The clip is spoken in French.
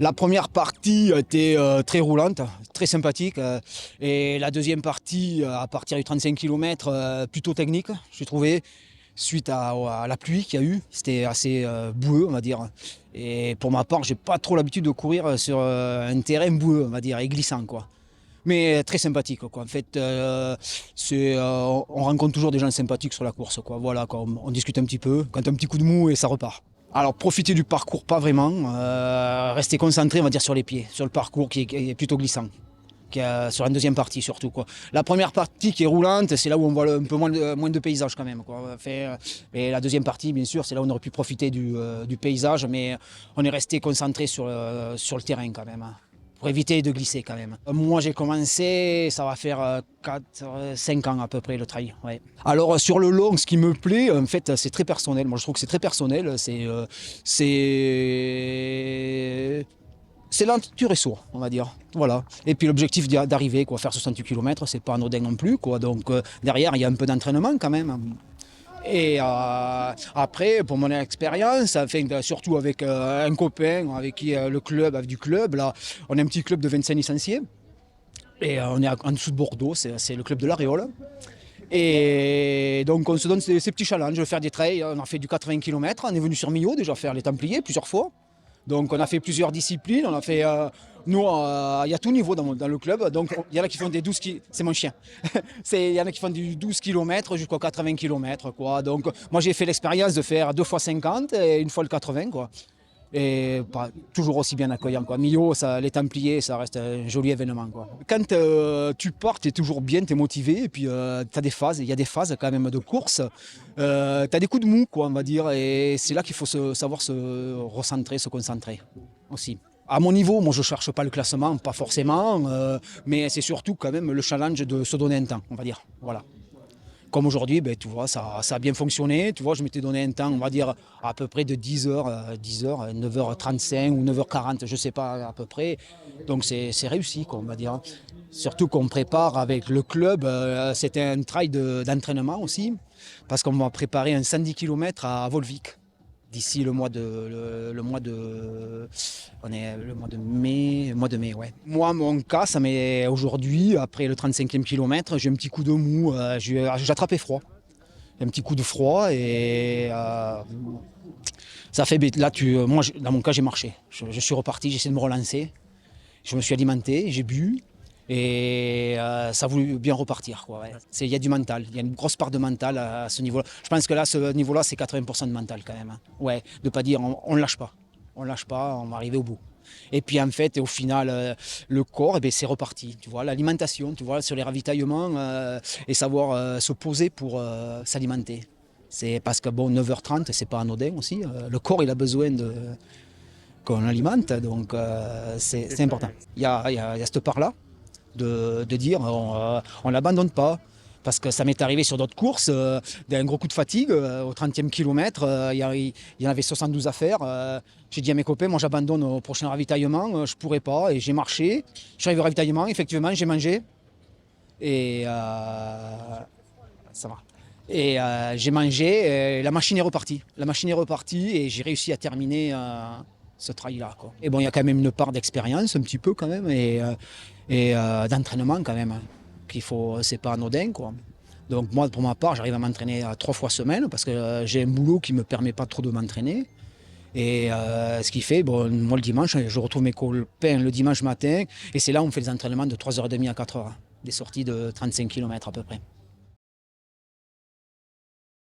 La première partie était très roulante, très sympathique. Et la deuxième partie, à partir du 35 km, plutôt technique, j'ai trouvé, suite à la pluie qu'il y a eu. C'était assez boueux, on va dire. Et pour ma part, j'ai pas trop l'habitude de courir sur un terrain boueux, on va dire, et glissant, quoi. Mais très sympathique, quoi. En fait, on rencontre toujours des gens sympathiques sur la course, quoi. Voilà, quoi. On discute un petit peu, quand un petit coup de mou et ça repart. Alors, profiter du parcours, pas vraiment. Rester concentré, on va dire, sur les pieds, sur le parcours qui est plutôt glissant. Sur la deuxième partie surtout, quoi. La première partie qui est roulante, c'est là où on voit un peu moins de paysage quand même, quoi. Et la deuxième partie, bien sûr, c'est là où on aurait pu profiter du paysage, mais on est resté concentré sur le terrain quand même, hein, pour éviter de glisser quand même. Moi j'ai commencé, ça va faire 5 ans à peu près le trail. Ouais. Alors sur le long, ce qui me plaît, en fait c'est très personnel. Moi je trouve que c'est très personnel. C'est l'enture et sourd, on va dire. Voilà. Et puis l'objectif d'arriver, quoi, faire 68 km, c'est pas anodin non plus, quoi. Donc derrière, il y a un peu d'entraînement quand même. Et après, pour mon expérience, enfin, surtout avec un copain, avec qui le club, avec du club, là, on est un petit club de 25 licenciés. Et on est en dessous de Bordeaux, c'est le club de l'Aréole. Et donc on se donne ces petits challenges, de faire des trails. On a fait du 80 km, on est venu sur Millau déjà faire les Templiers plusieurs fois. Donc on a fait plusieurs disciplines, on a fait, nous, il y a tout niveau dans le club, donc il y en a qui font des 12 km, c'est mon chien, il y en a qui font du 12 km jusqu'à 80 km, quoi. Donc moi j'ai fait l'expérience de faire 2 fois 50 et une fois le 80, quoi. Et pas toujours aussi bien accueillant, quoi. Millau, les Templiers, ça reste un joli événement, quoi. Quand tu pars, tu es toujours bien, tu es motivé, et puis tu as des phases, il y a des phases quand même de course. Tu as des coups de mou, quoi, on va dire, et c'est là qu'il faut savoir se recentrer, se concentrer aussi. À mon niveau, moi je ne cherche pas le classement, pas forcément, mais c'est surtout quand même le challenge de se donner un temps, on va dire. Voilà. Comme aujourd'hui, ben, tu vois, ça a bien fonctionné. Tu vois, je m'étais donné un temps, on va dire, à peu près de 10h, 9h35 ou 9h40, je ne sais pas à peu près. Donc c'est réussi, quoi, on va dire. Surtout qu'on prépare avec le club, c'était un trail d'entraînement aussi, parce qu'on va préparer un 110 km à Volvic d'ici on est le mois de mai, ouais. Moi, mon cas, ça m'est aujourd'hui, après le 35e kilomètre, j'ai un petit coup de mou, j'ai attrapé froid. Un petit coup de froid et ça fait, là, moi, dans mon cas, j'ai marché. Je suis reparti, j'ai essayé de me relancer. Je me suis alimenté, j'ai bu. Et ça a voulu bien repartir, quoi, ouais. Il y a du mental, il y a une grosse part de mental à ce niveau-là. Je pense que là, ce niveau-là, c'est 80% de mental quand même, hein. Ouais, de ne pas dire on ne lâche pas. On ne lâche pas, on va arriver au bout. Et puis en fait, au final, le corps, eh bien, c'est reparti. Tu vois, l'alimentation, tu vois, sur les ravitaillements et savoir se poser pour s'alimenter. C'est parce que bon, 9h30, c'est pas anodin aussi. Le corps, il a besoin qu'on l'alimente, donc c'est important. Il y a cette part-là de dire on l'abandonne pas. Parce que ça m'est arrivé sur d'autres courses, d'un gros coup de fatigue, au 30e kilomètre, il y en avait 72 à faire. J'ai dit à mes copains, moi j'abandonne au prochain ravitaillement, je ne pourrais pas. Et j'ai marché, je suis arrivé au ravitaillement, effectivement, j'ai mangé. Et ça va. Et j'ai mangé, et la machine est repartie. La machine est repartie et j'ai réussi à terminer ce trail-là, quoi. Et bon, il y a quand même une part d'expérience, un petit peu quand même, et d'entraînement quand même, hein, c'est pas anodin, quoi. Donc moi, pour ma part, j'arrive à m'entraîner 3 fois semaine parce que j'ai un boulot qui ne me permet pas trop de m'entraîner. Et ce qui fait, bon, moi le dimanche, je retrouve mes copains le dimanche matin, et c'est là où on fait les entraînements de 3h30 à 4h, des sorties de 35 km à peu près.